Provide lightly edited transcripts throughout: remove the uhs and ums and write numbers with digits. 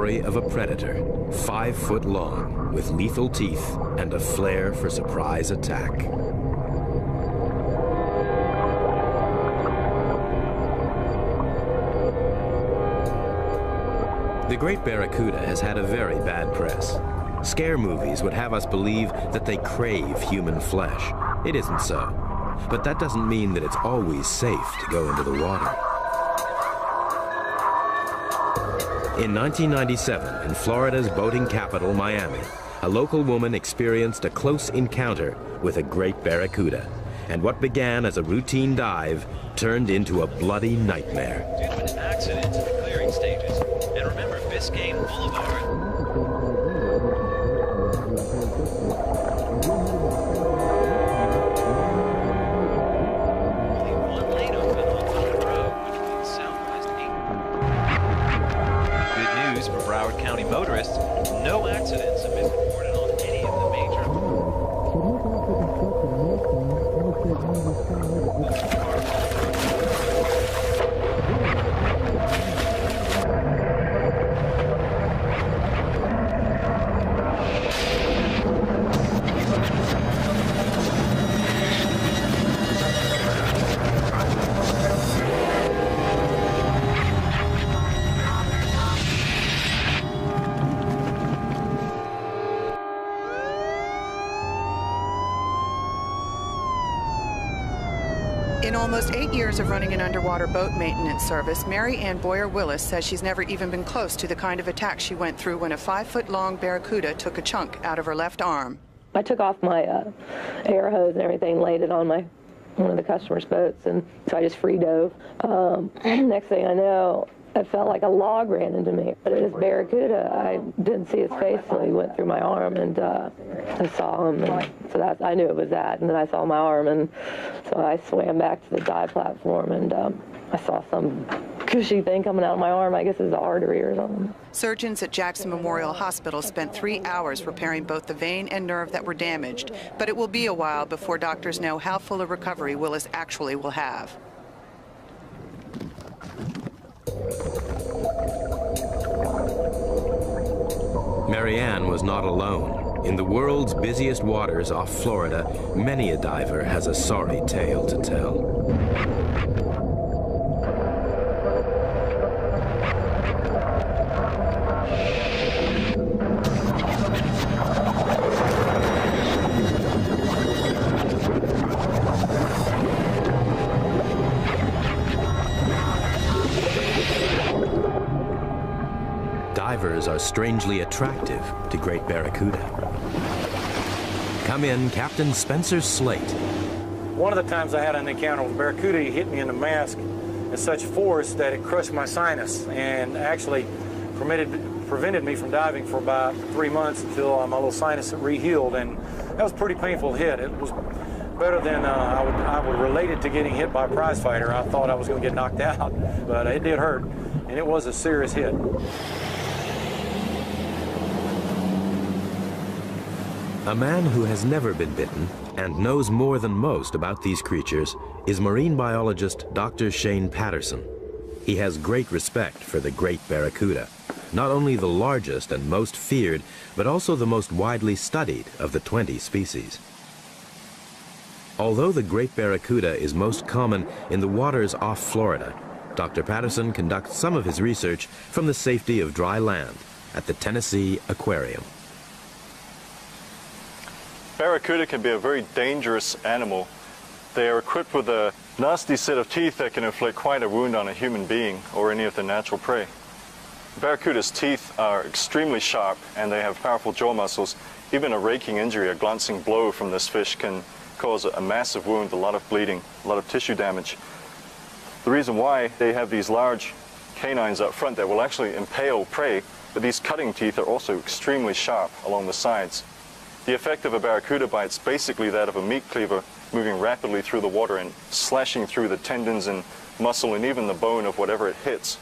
story of a predator, 5 foot long, with lethal teeth and a flair for surprise attack. The great barracuda has had a very bad press. Scare movies would have us believe that they crave human flesh. It isn't so. But that doesn't mean that it's always safe to go into the water. In 1997, in Florida's boating capital, Miami, a local woman experienced a close encounter with a great barracuda. And what began as a routine dive turned into a bloody nightmare. Due to an accident in the clearing stages. And remember Biscayne Boulevard. County motorists, no accidents have been reported on any of the major. In almost 8 years of running an underwater boat maintenance service, Mary Ann Boyer-Willis says she's never even been close to the kind of attack she went through when a 5-foot-long barracuda took a chunk out of her left arm. I took off my air hose and everything, laid it on one of the customers' boats, and so I just free dove. Next thing I know, it felt like a log ran into me. But it was barracuda. I didn't see his face until he went through my arm, and I saw him, and so I knew it was that. And then I saw my arm, and so I swam back to the dive platform, and I saw some cushy thing coming out of my arm. I guess it's an artery or something. Surgeons at Jackson Memorial Hospital spent 3 hours repairing both the vein and nerve that were damaged, but it will be a while before doctors know how full a recovery Willis actually will have. Mary Ann was not alone. In the world's busiest waters off Florida, many a diver has a sorry tale to tell. Divers are strangely attractive to great barracuda. Come in, Captain Spencer Slate. One of the times I had an encounter with barracuda, he hit me in the mask at such force that it crushed my sinus and actually prevented me from diving for about 3 months until my little sinus re-healed, and that was a pretty painful hit. It was better than I would relate it to getting hit by a prize fighter. I thought I was going to get knocked out, but it did hurt, and it was a serious hit. A man who has never been bitten and knows more than most about these creatures is marine biologist Dr. Shane Patterson. He has great respect for the great barracuda, not only the largest and most feared, but also the most widely studied of the 20 species. Although the great barracuda is most common in the waters off Florida, Dr. Patterson conducts some of his research from the safety of dry land at the Tennessee Aquarium. Barracuda can be a very dangerous animal. They are equipped with a nasty set of teeth that can inflict quite a wound on a human being or any of their natural prey. Barracuda's teeth are extremely sharp and they have powerful jaw muscles. Even a raking injury, a glancing blow from this fish can cause a massive wound, a lot of bleeding, a lot of tissue damage. The reason why they have these large canines up front that will actually impale prey, but these cutting teeth are also extremely sharp along the sides. The effect of a barracuda bite is basically that of a meat cleaver moving rapidly through the water and slashing through the tendons and muscle and even the bone of whatever it hits.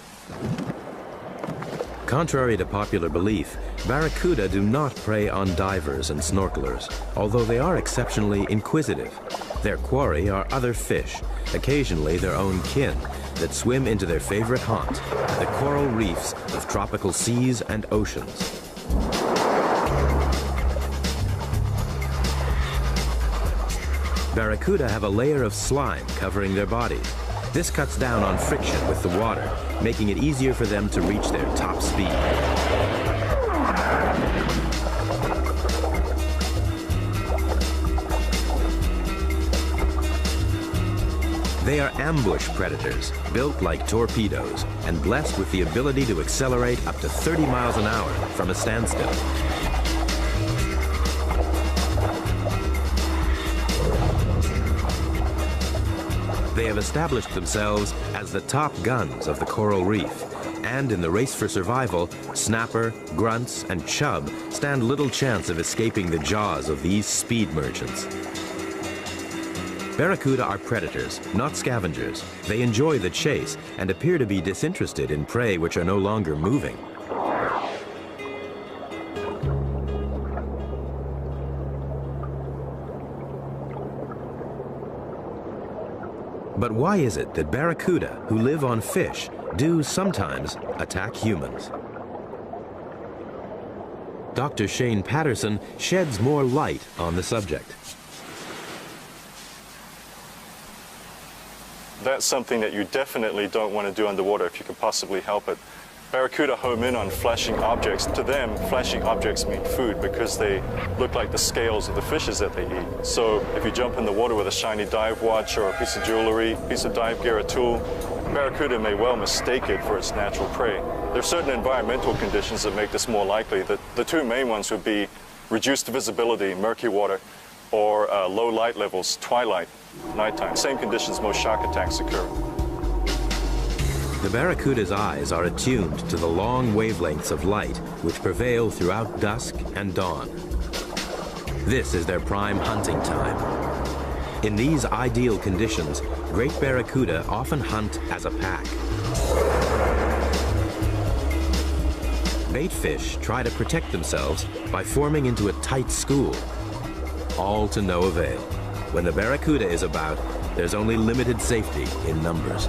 Contrary to popular belief, barracuda do not prey on divers and snorkelers, although they are exceptionally inquisitive. Their quarry are other fish, occasionally their own kin, that swim into their favorite haunt, the coral reefs of tropical seas and oceans. Barracuda have a layer of slime covering their bodies. This cuts down on friction with the water, making it easier for them to reach their top speed. They are ambush predators, built like torpedoes, and blessed with the ability to accelerate up to 30 miles an hour from a standstill. They have established themselves as the top guns of the coral reef, and in the race for survival, snapper, grunts, and chub stand little chance of escaping the jaws of these speed merchants. Barracuda are predators, not scavengers. They enjoy the chase and appear to be disinterested in prey which are no longer moving. But why is it that barracuda, who live on fish, do sometimes attack humans? Dr. Shane Patterson sheds more light on the subject. That's something that you definitely don't want to do underwater if you can possibly help it. Barracuda home in on flashing objects. To them, flashing objects mean food because they look like the scales of the fishes that they eat. So if you jump in the water with a shiny dive watch or a piece of jewelry, piece of dive gear, a tool, barracuda may well mistake it for its natural prey. There are certain environmental conditions that make this more likely. The two main ones would be reduced visibility, murky water, or low light levels, twilight, nighttime. Same conditions most shark attacks occur. The barracuda's eyes are attuned to the long wavelengths of light which prevail throughout dusk and dawn. This is their prime hunting time. In these ideal conditions, great barracuda often hunt as a pack. Bait fish try to protect themselves by forming into a tight school, all to no avail. When the barracuda is about, there's only limited safety in numbers.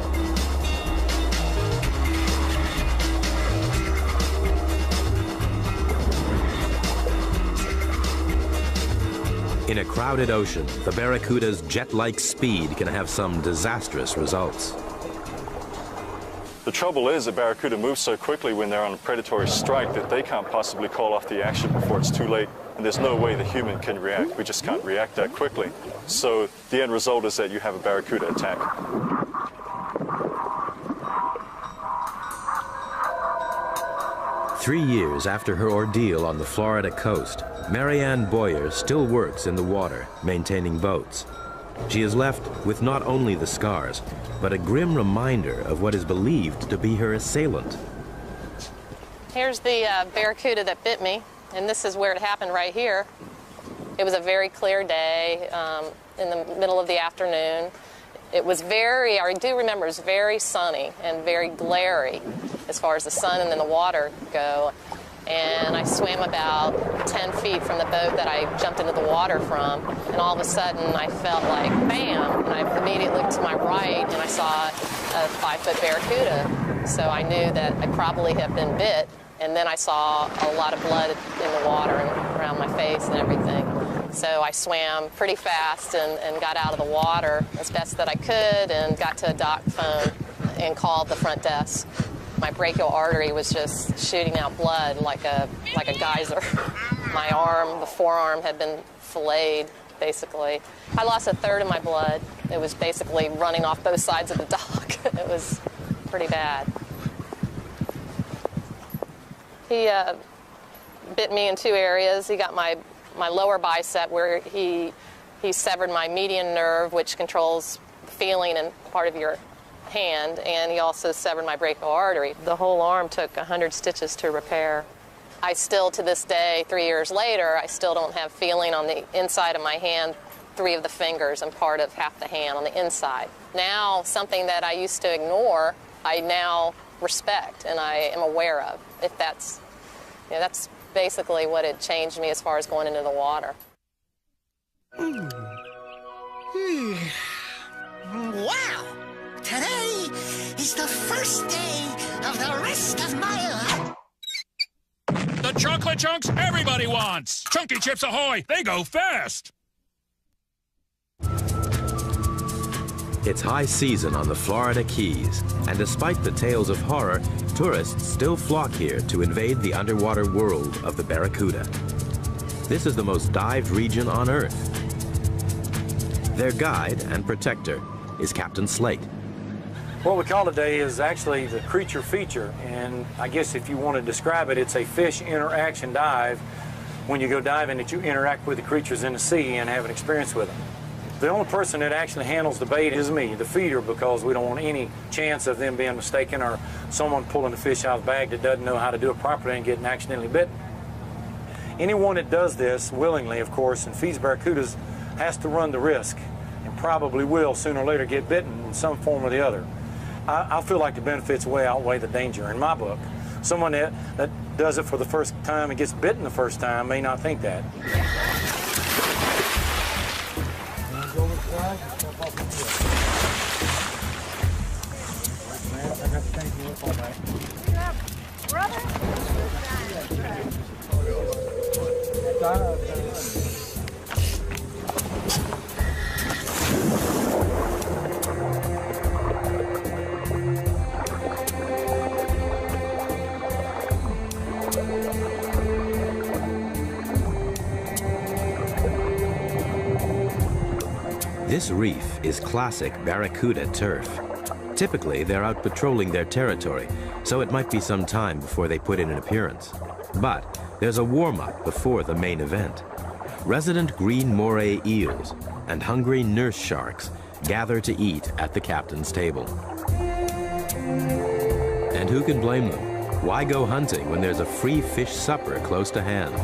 In a crowded ocean, the barracuda's jet-like speed can have some disastrous results. The trouble is that barracuda move so quickly when they're on a predatory strike that they can't possibly call off the action before it's too late, and there's no way the human can react. We just can't react that quickly. So the end result is that you have a barracuda attack. Three years after her ordeal on the Florida coast, Marianne Boyer still works in the water, maintaining boats. She is left with not only the scars, but a grim reminder of what is believed to be her assailant. Here's the barracuda that bit me, and this is where it happened right here. It was a very clear day in the middle of the afternoon. It was I do remember, it was very sunny and very glary as far as the sun and then the water go. And I swam about 10 feet from the boat that I jumped into the water from, and all of a sudden I felt like, bam, and I immediately looked to my right and I saw a 5-foot barracuda. So I knew that I probably had been bit, and then I saw a lot of blood in the water and around my face and everything. So I swam pretty fast and got out of the water as best that I could and got to a dock phone and called the front desk. My brachial artery was just shooting out blood like a geyser. My arm, the forearm, had been filleted, basically. I lost 1/3 of my blood. It was basically running off both sides of the dock. It was pretty bad. He bit me in 2 areas. He got my lower bicep where he severed my median nerve, which controls feeling and part of your hand, and he also severed my brachial artery. The whole arm took 100 stitches to repair. I still, to this day, 3 years later, I still don't have feeling on the inside of my hand, 3 of the fingers and part of half the hand on the inside. Now, something that I used to ignore, I now respect and I am aware of. If that's, that's basically what had changed me as far as going into the water. Wow! Today is the first day of the rest of my life. The chocolate chunks everybody wants. Chunky Chips Ahoy, they go fast. It's high season on the Florida Keys, and despite the tales of horror, tourists still flock here to invade the underwater world of the barracuda. This is the most dived region on Earth. Their guide and protector is Captain Slate. What we call today is actually the creature feature, and I guess if you want to describe it, it's a fish interaction dive. When you go diving, that you interact with the creatures in the sea and have an experience with them. The only person that actually handles the bait is me, the feeder, because we don't want any chance of them being mistaken or someone pulling the fish out of the bag that doesn't know how to do it properly and getting accidentally bitten. Anyone that does this willingly, of course, and feeds barracudas has to run the risk and probably will sooner or later get bitten in some form or the other. I feel like the benefits way outweigh the danger in my book. Someone that does it for the first time and gets bitten the first time may not think that. This reef is classic barracuda turf. Typically, they're out patrolling their territory, so it might be some time before they put in an appearance. But there's a warm-up before the main event. Resident green moray eels and hungry nurse sharks gather to eat at the captain's table. And who can blame them? Why go hunting when there's a free fish supper close to hand?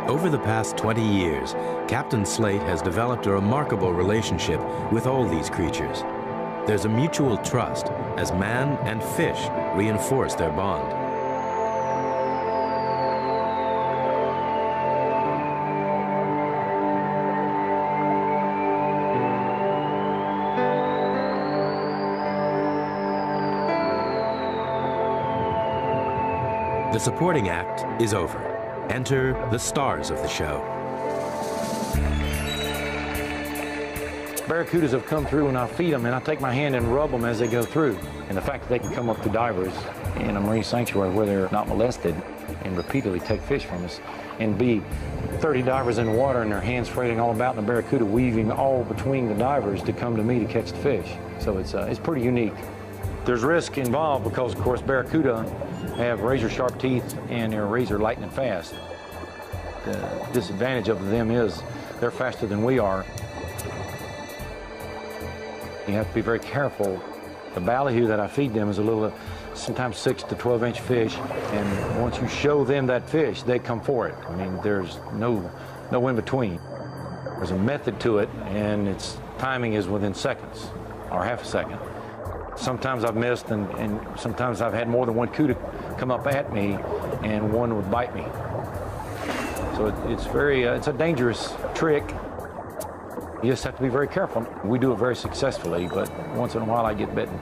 Over the past 20 years, Captain Slate has developed a remarkable relationship with all these creatures. There's a mutual trust as man and fish reinforce their bond. The supporting act is over. Enter the stars of the show. Barracudas have come through and I feed them and I take my hand and rub them as they go through. And the fact that they can come up to divers in a marine sanctuary where they're not molested and repeatedly take fish from us and be 30 divers in the water and their hands frailing all about and the barracuda weaving all between the divers to come to me to catch the fish. So it's pretty unique. There's risk involved because, of course, barracuda have razor-sharp teeth and they're razor lightning fast. The disadvantage of them is they're faster than we are. You have to be very careful. The ballyhoo that I feed them is a little, sometimes 6 to 12-inch fish, and once you show them that fish, they come for it. I mean, there's no in between. There's a method to it, and its timing is within seconds, or half a second. Sometimes I've missed, and sometimes I've had more than one cuda come up at me, and one would bite me. So it's a dangerous trick. You just have to be very careful. We do it very successfully, but once in a while I get bitten.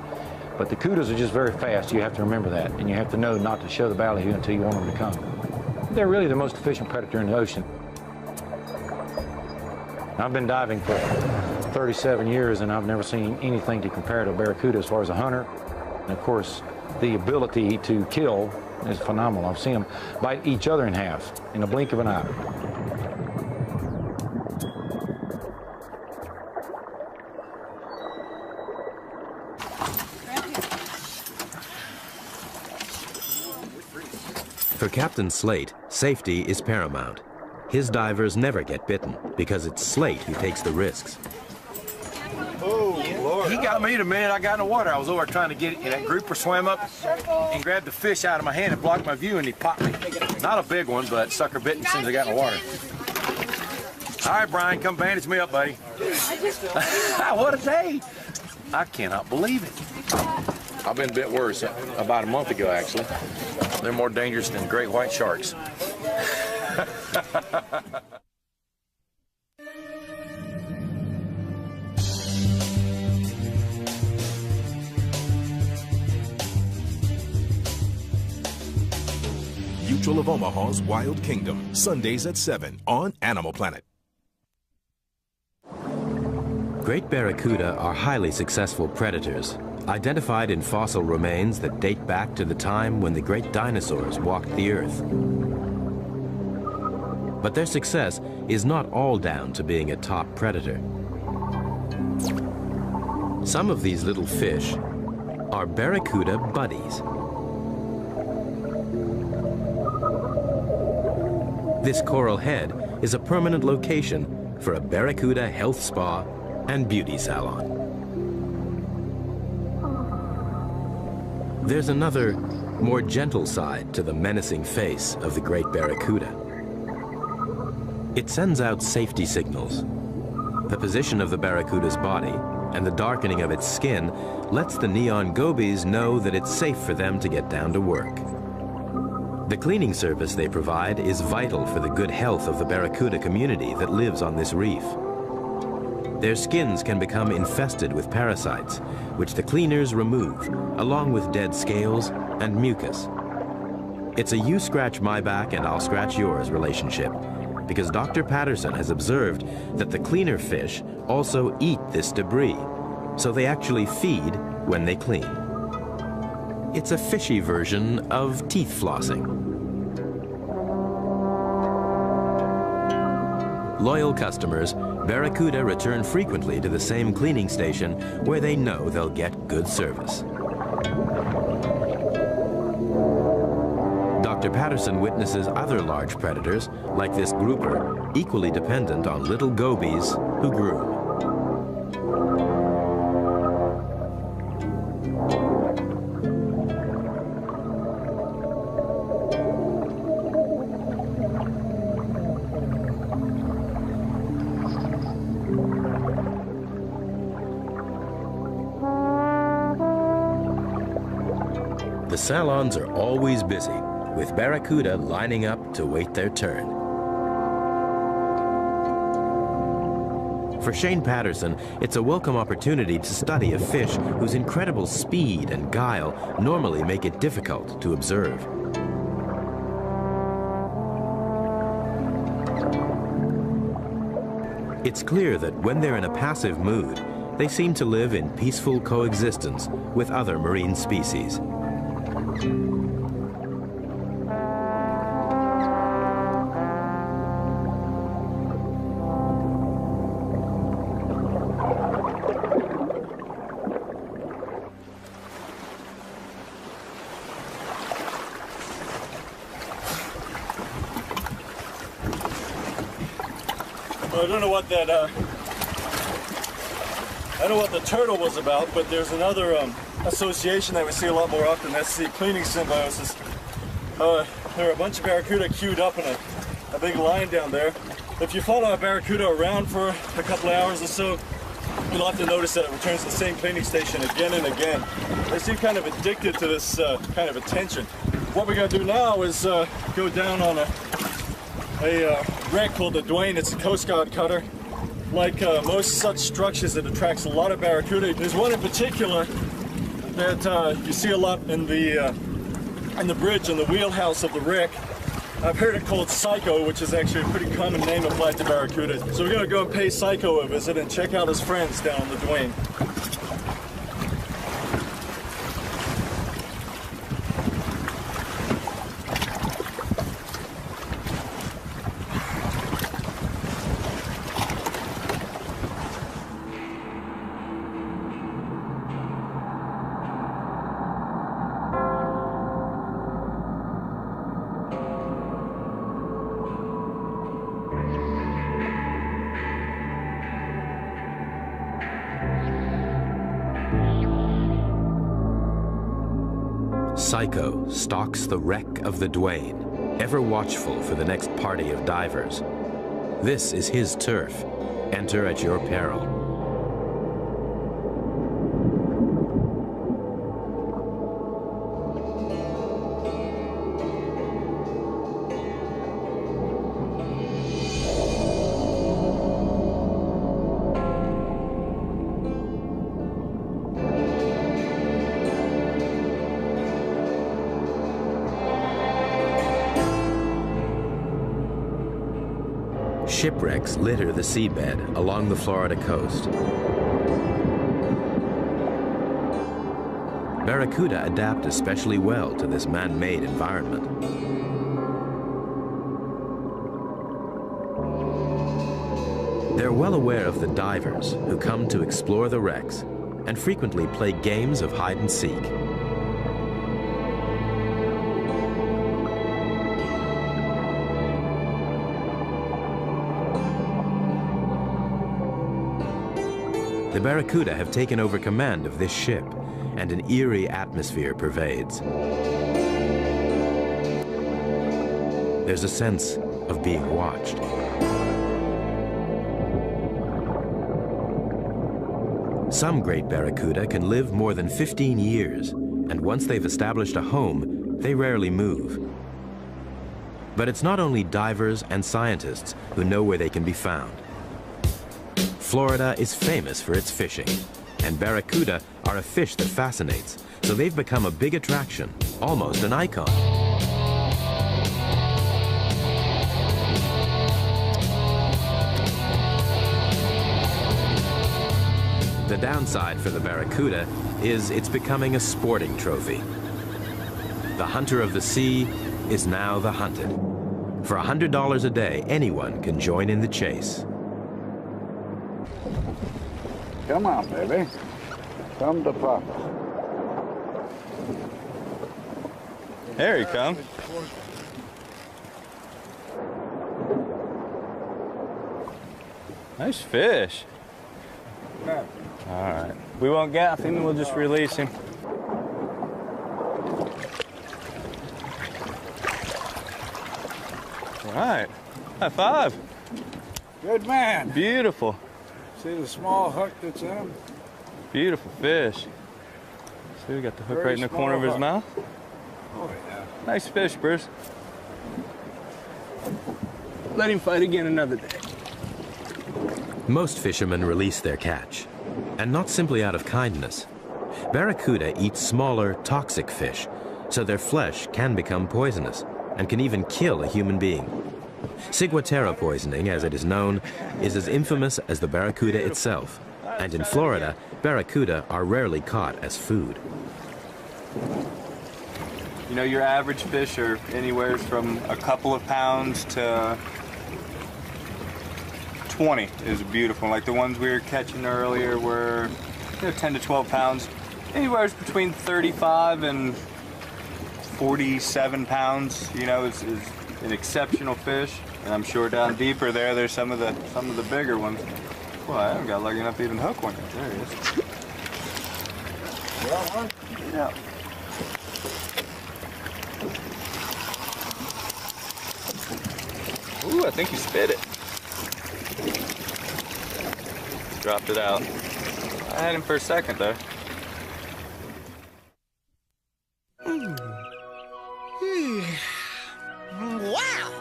But the cudas are just very fast. You have to remember that, and you have to know not to show the ballyhoo until you want them to come. They're really the most efficient predator in the ocean. I've been diving for 37 years, and I've never seen anything to compare to a barracuda as far as a hunter. And of course, the ability to kill is phenomenal. I've seen them bite each other in half in a blink of an eye. For Captain Slate, safety is paramount. His divers never get bitten because it's Slate who takes the risks. Got me the minute I got in the water. I was over trying to get it, and that grouper swam up and grabbed the fish out of my hand and blocked my view, and he popped me. Not a big one, but sucker bit me as soon as I got in the water. All right, Brian, come bandage me up, buddy. What a day. I cannot believe it. I've been bit worse about a month ago, actually. They're more dangerous than great white sharks. Mutual of Omaha's Wild Kingdom, Sundays at 7 on Animal Planet. Great barracuda are highly successful predators, identified in fossil remains that date back to the time when the great dinosaurs walked the earth. But their success is not all down to being a top predator. Some of these little fish are barracuda buddies. This coral head is a permanent location for a barracuda health spa and beauty salon. There's another, more gentle side to the menacing face of the great barracuda. It sends out safety signals. The position of the barracuda's body and the darkening of its skin lets the neon gobies know that it's safe for them to get down to work. The cleaning service they provide is vital for the good health of the barracuda community that lives on this reef. Their skins can become infested with parasites, which the cleaners remove, along with dead scales and mucus. It's a you scratch my back and I'll scratch yours relationship, because Dr. Patterson has observed that the cleaner fish also eat this debris, so they actually feed when they clean. It's a fishy version of teeth flossing. Loyal customers, barracuda return frequently to the same cleaning station where they know they'll get good service. Dr. Patterson witnesses other large predators, like this grouper, equally dependent on little gobies who groom. The salons are always busy, with barracuda lining up to wait their turn. For Shane Patterson, it's a welcome opportunity to study a fish whose incredible speed and guile normally make it difficult to observe. It's clear that when they're in a passive mood, they seem to live in peaceful coexistence with other marine species. I don't know what that, I don't know what the turtle was about, but there's another association that we see a lot more often. That's the cleaning symbiosis. There are a bunch of barracuda queued up in a big line down there. If you follow a barracuda around for a couple of hours or so, you'll often notice that it returns to the same cleaning station again and again. They seem kind of addicted to this kind of attention. What we're going to do now is go down on a wreck called the Dwayne. It's a Coast Guard cutter. Like most such structures, it attracts a lot of barracuda. There's one in particular that you see a lot in the bridge, in the wheelhouse of the wreck. I've heard it called Psycho, which is actually a pretty common name applied to barracuda. So we're going to go and pay Psycho a visit and check out his friends down on the Dwayne. Psycho stalks the wreck of the Duane, ever watchful for the next party of divers. This is his turf. Enter at your peril. Shipwrecks litter the seabed along the Florida coast. Barracuda adapt especially well to this man-made environment. They're well aware of the divers who come to explore the wrecks and frequently play games of hide and seek. The Barracuda have taken over command of this ship, and an eerie atmosphere pervades. There's a sense of being watched. Some great Barracuda can live more than 15 years, and once they've established a home, they rarely move. But it's not only divers and scientists who know where they can be found. Florida is famous for its fishing, and barracuda are a fish that fascinates, so they've become a big attraction, almost an icon. The downside for the barracuda is it's becoming a sporting trophy. The hunter of the sea is now the hunted. For $100 a day, anyone can join in the chase. Come on, baby. Come to Papa. There he comes. Nice fish. All right. We won't gaff him, we'll just release him. All right. High five. Good man. Beautiful. See the small hook that's in him? Beautiful fish. See, we got the hook right in the corner of his mouth. Oh, yeah. Nice fish, Bruce. Let him fight again another day. Most fishermen release their catch, and not simply out of kindness. Barracuda eat smaller, toxic fish, so their flesh can become poisonous and can even kill a human being. Ciguatera poisoning, as it is known, is as infamous as the barracuda itself, and in Florida, barracuda are rarely caught as food. You know, your average fish are anywhere from a couple of pounds to 20 is beautiful. Like the ones we were catching earlier were 10 to 12 pounds. Anywhere between 35 and 47 pounds, you know, is an exceptional fish. And I'm sure down deeper there's some of the bigger ones. Well, I haven't got lucky enough to even hook one yet. There he is. Got one? Yeah. Ooh, I think he spit it. Dropped it out. I had him for a second there. Wow!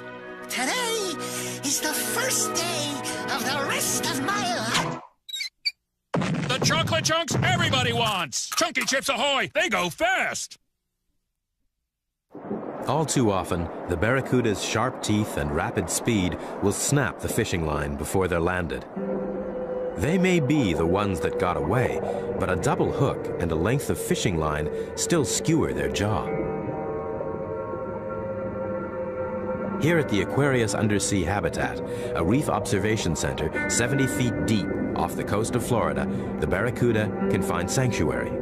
Today is the first day of the rest of my life. The chocolate chunks everybody wants. Chunky Chips Ahoy! They go fast! All too often, the barracuda's sharp teeth and rapid speed will snap the fishing line before they're landed. They may be the ones that got away, but a double hook and a length of fishing line still skewer their jaw. Here at the Aquarius Undersea Habitat, a reef observation center 70 feet deep off the coast of Florida, the barracuda can find sanctuary.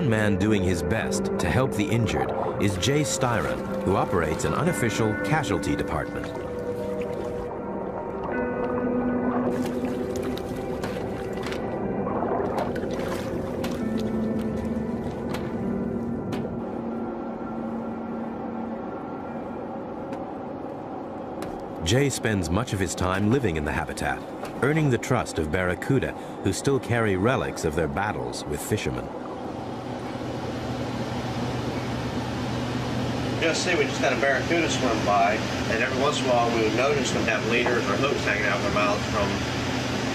One man doing his best to help the injured is Jay Styron, who operates an unofficial casualty department. Jay spends much of his time living in the habitat, earning the trust of barracuda, who still carry relics of their battles with fishermen. Just see, we just had a barracuda swim by, and every once in a while we would notice them have leaders or hooks hanging out of their mouths from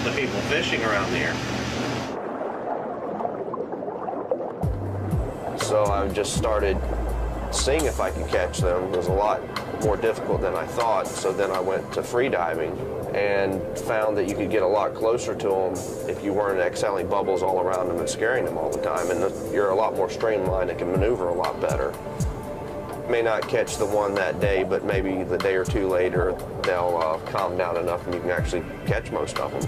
the people fishing around here. So I just started seeing if I could catch them. It was a lot more difficult than I thought, so then I went to free diving and found that you could get a lot closer to them if you weren't exhaling bubbles all around them and scaring them all the time, and you're a lot more streamlined and can maneuver a lot better. May not catch the one that day, but maybe the day or two later they'll calm down enough and you can actually catch most of them.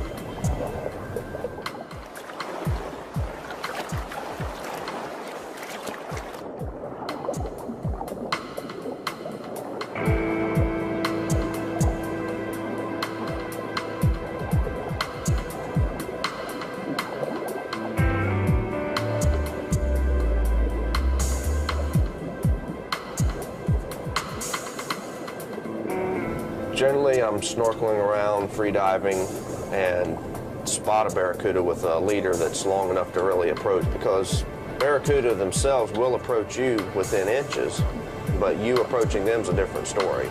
Generally, I'm snorkeling around, free diving, and spot a barracuda with a leader that's long enough to really approach, because barracuda themselves will approach you within inches, but you approaching them is a different story.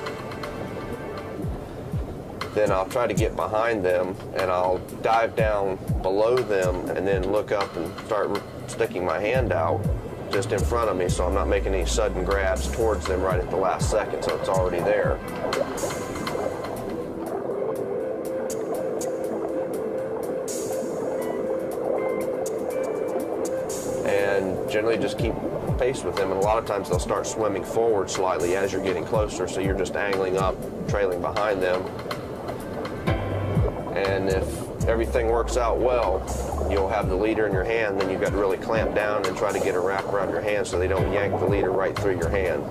Then I'll try to get behind them, and I'll dive down below them and then look up and start sticking my hand out just in front of me, so I'm not making any sudden grabs towards them right at the last second, so it's already there. And generally just keep pace with them, and a lot of times they'll start swimming forward slightly as you're getting closer, so you're just angling up, trailing behind them. And if everything works out well, you'll have the leader in your hand, then you've got to really clamp down and try to get a wrap around your hand so they don't yank the leader right through your hand.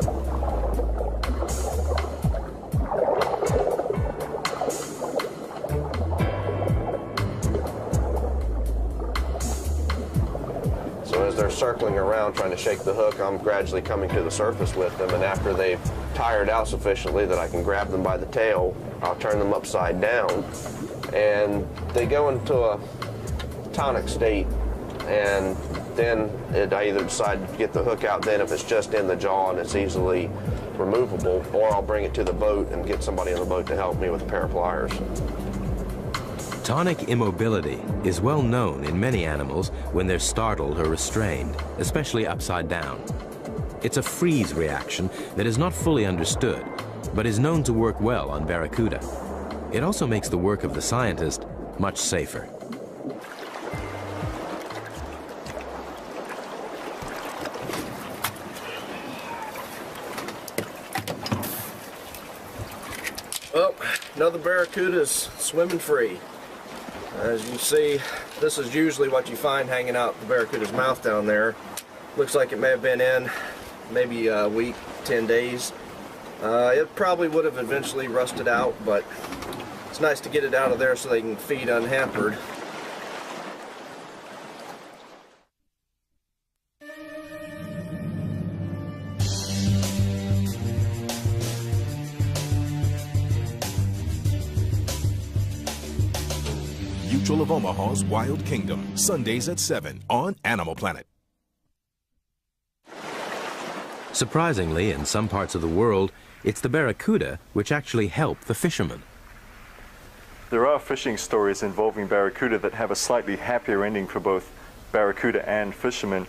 So as they're circling around trying to shake the hook, I'm gradually coming to the surface with them, and after they've tired out sufficiently that I can grab them by the tail, I'll turn them upside down, and they go into a tonic state, and then I either decide to get the hook out then if it's just in the jaw and it's easily removable, or I'll bring it to the boat and get somebody on the boat to help me with a pair of pliers. Tonic immobility is well known in many animals when they're startled or restrained, especially upside down. It's a freeze reaction that is not fully understood, but is known to work well on barracuda. It also makes the work of the scientist much safer. Well, another barracuda's swimming free. As you see, this is usually what you find hanging out the barracuda's mouth down there. Looks like it may have been in maybe a week, 10 days. It probably would have eventually rusted out, but it's nice to get it out of there so they can feed unhampered. Mutual of Omaha's Wild Kingdom, Sundays at 7 on Animal Planet. Surprisingly, in some parts of the world, it's the barracuda which actually help the fishermen. There are fishing stories involving barracuda that have a slightly happier ending for both barracuda and fishermen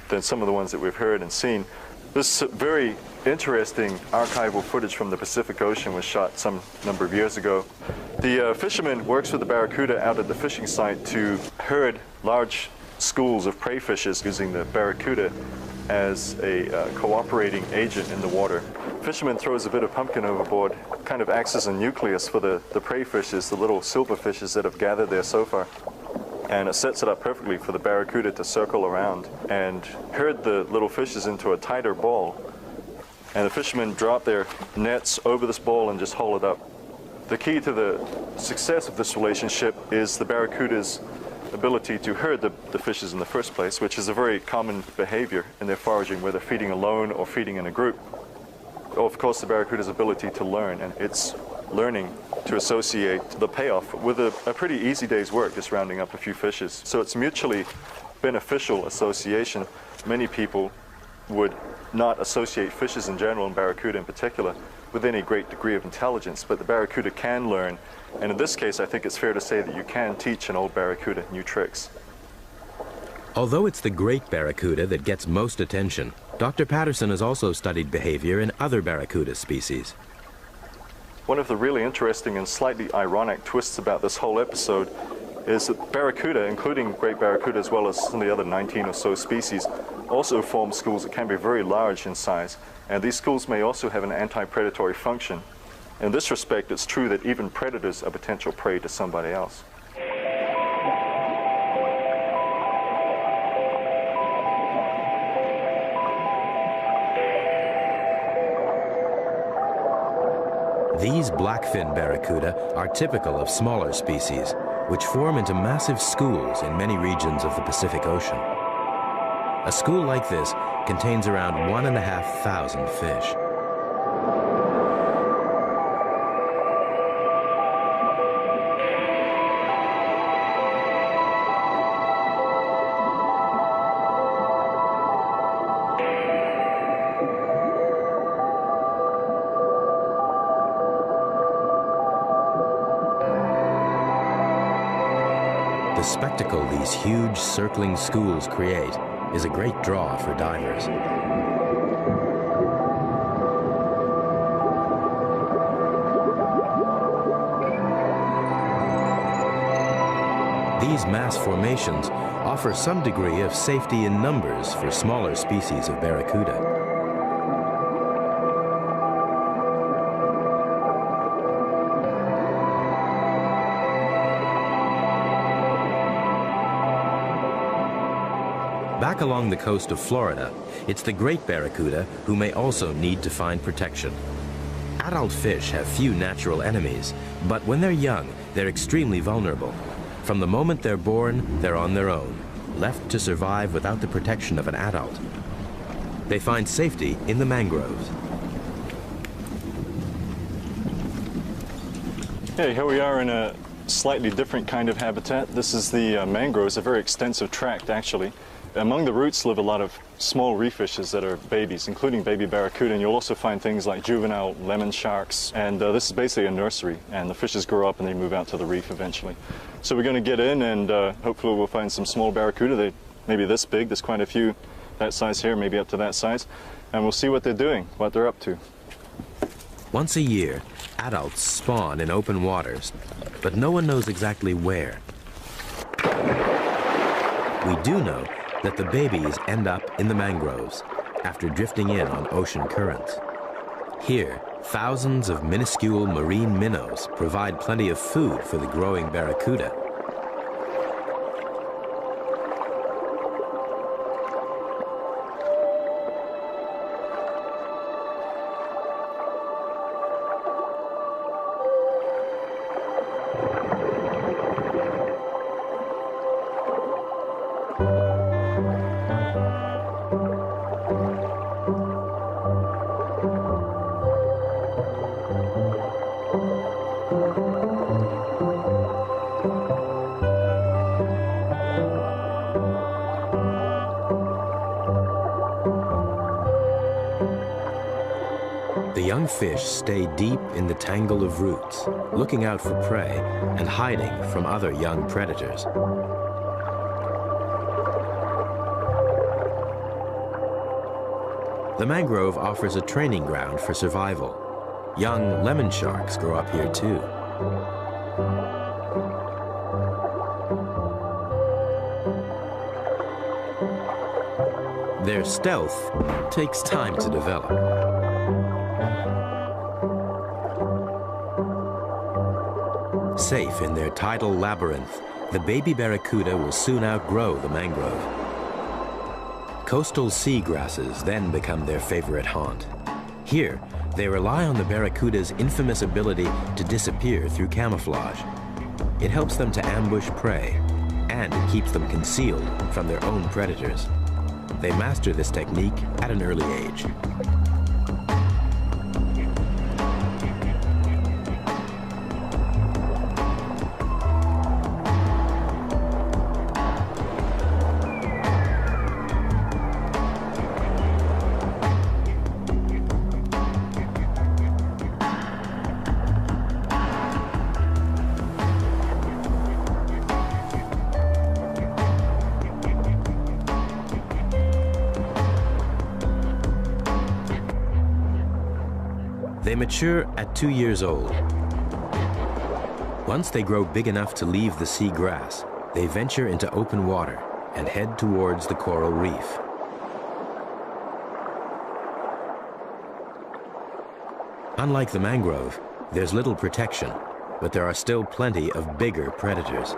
than some of the ones that we've heard and seen. This very interesting archival footage from the Pacific Ocean was shot some number of years ago. The fisherman works with the barracuda out at the fishing site to herd large schools of prey fishes using the barracuda as a cooperating agent in the water. Fisherman throws a bit of pumpkin overboard, kind of acts as a nucleus for the prey fishes, the little silver fishes that have gathered there so far. and it sets it up perfectly for the barracuda to circle around and herd the little fishes into a tighter ball. And the fishermen drop their nets over this ball and just haul it up. The key to the success of this relationship is the barracuda's ability to herd the fishes in the first place, which is a very common behavior in their foraging, whether feeding alone or feeding in a group. Of course, the barracuda's ability to learn, and it's learning to associate the payoff with a pretty easy day's work, just rounding up a few fishes. So it's mutually beneficial association. Many people would not associate fishes in general, and barracuda in particular, with any great degree of intelligence, but the barracuda can learn, and in this case I think it's fair to say that you can teach an old barracuda new tricks. Although it's the great barracuda that gets most attention, Dr. Patterson has also studied behavior in other barracuda species. One of the really interesting and slightly ironic twists about this whole episode is that barracuda, including great barracuda as well as some of the other 19 or so species, also form schools that can be very large in size, and these schools may also have an anti-predatory function. In this respect, it's true that even predators are potential prey to somebody else. These blackfin barracuda are typical of smaller species, which form into massive schools in many regions of the Pacific Ocean. A school like this contains around 1,500 fish. The spectacle these huge circling schools create is a great draw for divers. These mass formations offer some degree of safety in numbers for smaller species of barracuda. Back along the coast of Florida, it's the great barracuda who may also need to find protection. Adult fish have few natural enemies, but when they're young, they're extremely vulnerable. From the moment they're born, they're on their own, left to survive without the protection of an adult. They find safety in the mangroves. Hey, here we are in a slightly different kind of habitat. This is the mangroves, a very extensive tract actually. Among the roots live a lot of small reef fishes that are babies, including baby barracuda, and you'll also find things like juvenile lemon sharks, and this is basically a nursery, and the fishes grow up and they move out to the reef eventually. So we're going to get in and hopefully we'll find some small barracuda. They may be this big, there's quite a few that size here, maybe up to that size, and we'll see what they're doing, what they're up to. Once a year, adults spawn in open waters, but no one knows exactly where. We do know that the babies end up in the mangroves after drifting in on ocean currents. Here, thousands of minuscule marine minnows provide plenty of food for the growing barracuda. Young fish stay deep in the tangle of roots, looking out for prey and hiding from other young predators. The mangrove offers a training ground for survival. Young lemon sharks grow up here too. Their stealth takes time to develop. Safe in their tidal labyrinth, the baby barracuda will soon outgrow the mangrove. Coastal sea grasses then become their favorite haunt. Here, they rely on the barracuda's infamous ability to disappear through camouflage. It helps them to ambush prey, and it keeps them concealed from their own predators. They master this technique at an early age. They mature at 2 years old. Once they grow big enough to leave the sea grass, they venture into open water and head towards the coral reef. Unlike the mangrove, there's little protection, but there are still plenty of bigger predators.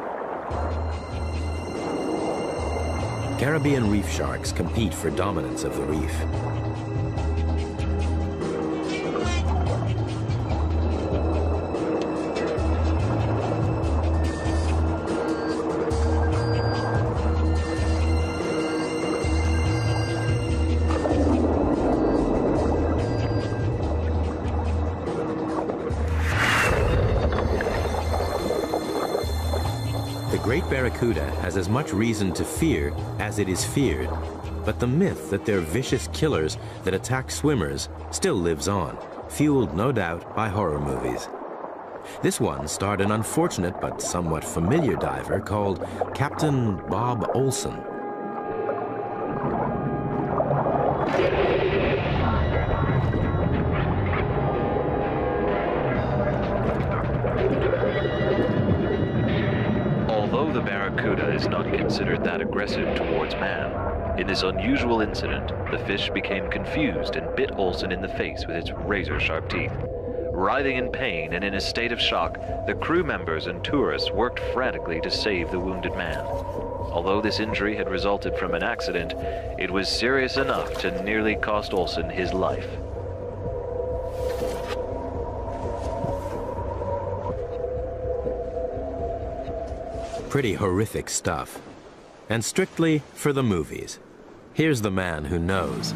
Caribbean reef sharks compete for dominance of the reef. The great barracuda has as much reason to fear as it is feared, but the myth that they're vicious killers that attack swimmers still lives on, fueled no doubt by horror movies. This one starred an unfortunate but somewhat familiar diver called Captain Bob Olson. Although the barracuda is not considered that aggressive towards man, in this unusual incident, the fish became confused and bit Olson in the face with its razor-sharp teeth. Writhing in pain and in a state of shock, the crew members and tourists worked frantically to save the wounded man. Although this injury had resulted from an accident, it was serious enough to nearly cost Olson his life. Pretty horrific stuff. And strictly for the movies. Here's the man who knows.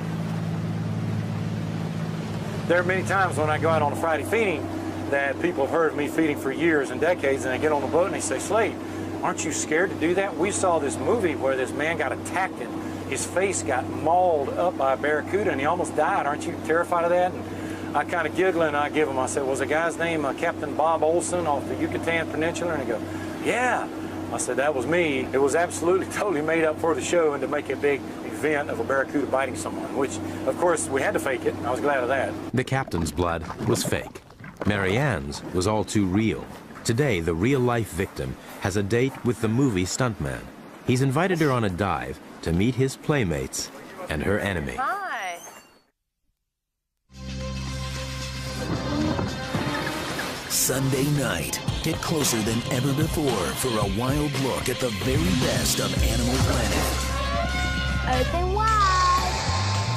There are many times when I go out on a Friday feeding that people have heard of me feeding for years and decades, and they get on the boat and they say, "Slade, aren't you scared to do that? We saw this movie where this man got attacked and his face got mauled up by a barracuda and he almost died. Aren't you terrified of that?" And I kind of giggle and I give him, I said, "Was the guy's name Captain Bob Olson off the Yucatan Peninsula?" And he goes, "Yeah." I said, "That was me." It was absolutely totally made up for the show and to make a big event of a barracuda biting someone, which, of course, we had to fake it. I was glad of that. The captain's blood was fake. Mary Ann's was all too real. Today, the real-life victim has a date with the movie stuntman. He's invited her on a dive to meet his playmates and her enemy. Hi. Sunday night. Get closer than ever before for a wild look at the very best of Animal Planet. Open wide.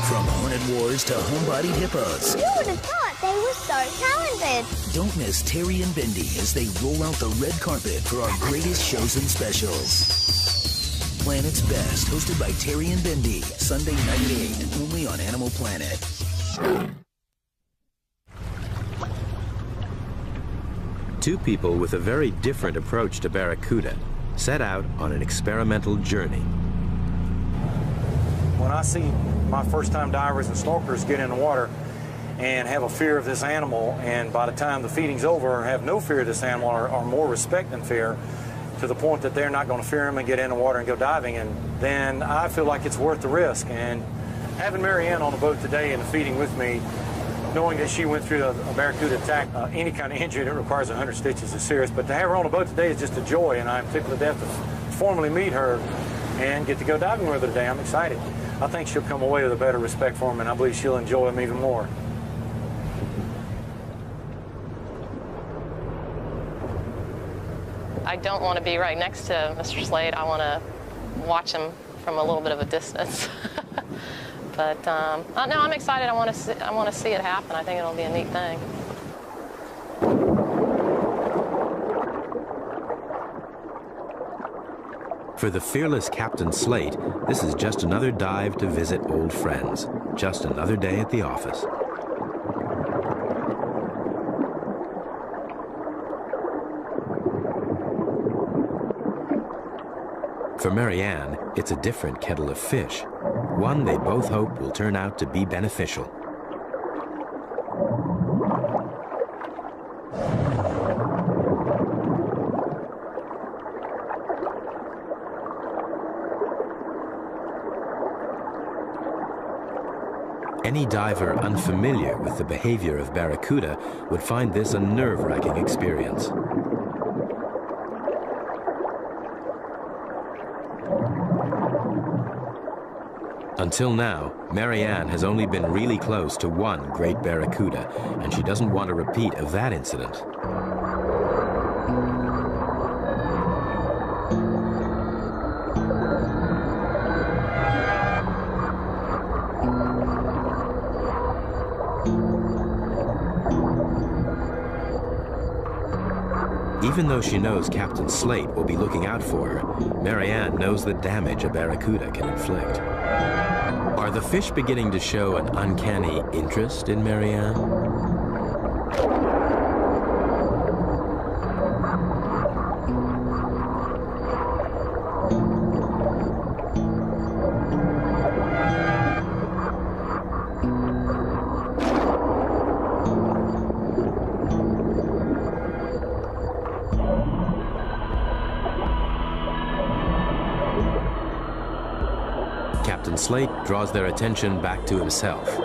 From haunted wars to home-bodied hippos. Who would have thought they were so talented? Don't miss Terry and Bendy as they roll out the red carpet for our greatest shows and specials. Planet's Best, hosted by Terry and Bendy, Sunday night at 8, only on Animal Planet. Two people with a very different approach to barracuda set out on an experimental journey. When I see my first-time divers and snorkelers get in the water and have a fear of this animal, and by the time the feeding's over have no fear of this animal or more respect than fear, to the point that they're not going to fear him and get in the water and go diving, and then I feel like it's worth the risk. And having Mary Ann on the boat today and the feeding with me, knowing that she went through a barracuda attack, any kind of injury that requires 100 stitches is serious, but to have her on the boat today is just a joy, and I'm tickled to death to formally meet her and get to go diving with her today. I'm excited. I think she'll come away with a better respect for him, and I believe she'll enjoy him even more. I don't want to be right next to Mr. Slade. I want to watch him from a little bit of a distance. But no, I'm excited. I want to see it happen. I think it'll be a neat thing. For the fearless Captain Slate, this is just another dive to visit old friends. Just another day at the office. For Marianne, it's a different kettle of fish. One they both hope will turn out to be beneficial. Any diver unfamiliar with the behavior of barracuda would find this a nerve-wracking experience. Until now, Marianne has only been really close to one great barracuda, and she doesn't want a repeat of that incident. Even though she knows Captain Slate will be looking out for her, Marianne knows the damage a barracuda can inflict. Are the fish beginning to show an uncanny interest in Marianne? Captain Slate draws their attention back to himself,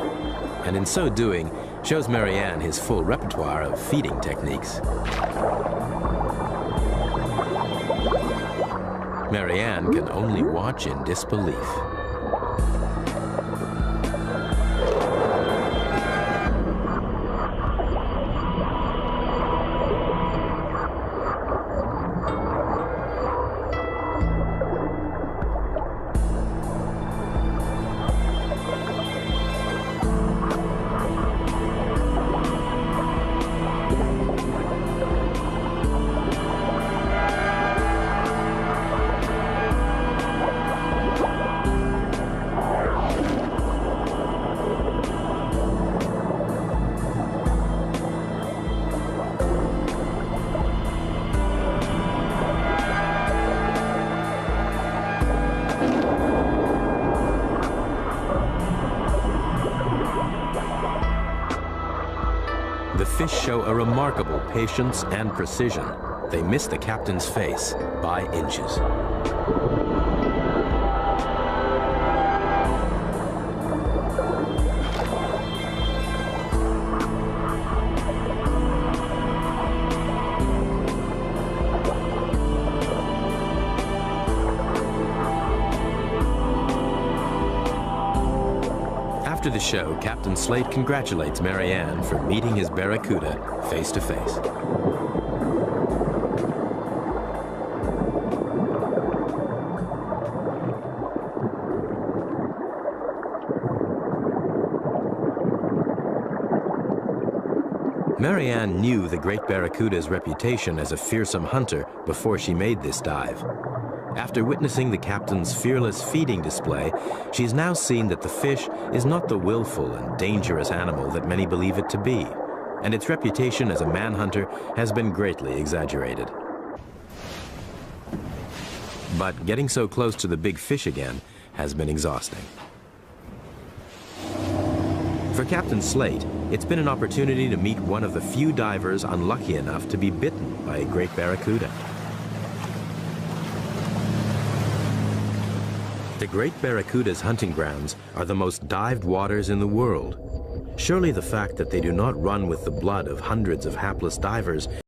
and in so doing, shows Marianne his full repertoire of feeding techniques. Marianne can only watch in disbelief. The fish show a remarkable patience and precision. They miss the captain's face by inches. After the show, Captain Slate congratulates Marianne for meeting his barracuda face to face. Marianne knew the great barracuda's reputation as a fearsome hunter before she made this dive. After witnessing the captain's fearless feeding display, she's now seen that the fish is not the willful and dangerous animal that many believe it to be, and its reputation as a manhunter has been greatly exaggerated. But getting so close to the big fish again has been exhausting. For Captain Slate, it's been an opportunity to meet one of the few divers unlucky enough to be bitten by a great barracuda. The great barracuda's hunting grounds are the most dived waters in the world. Surely the fact that they do not run with the blood of hundreds of hapless divers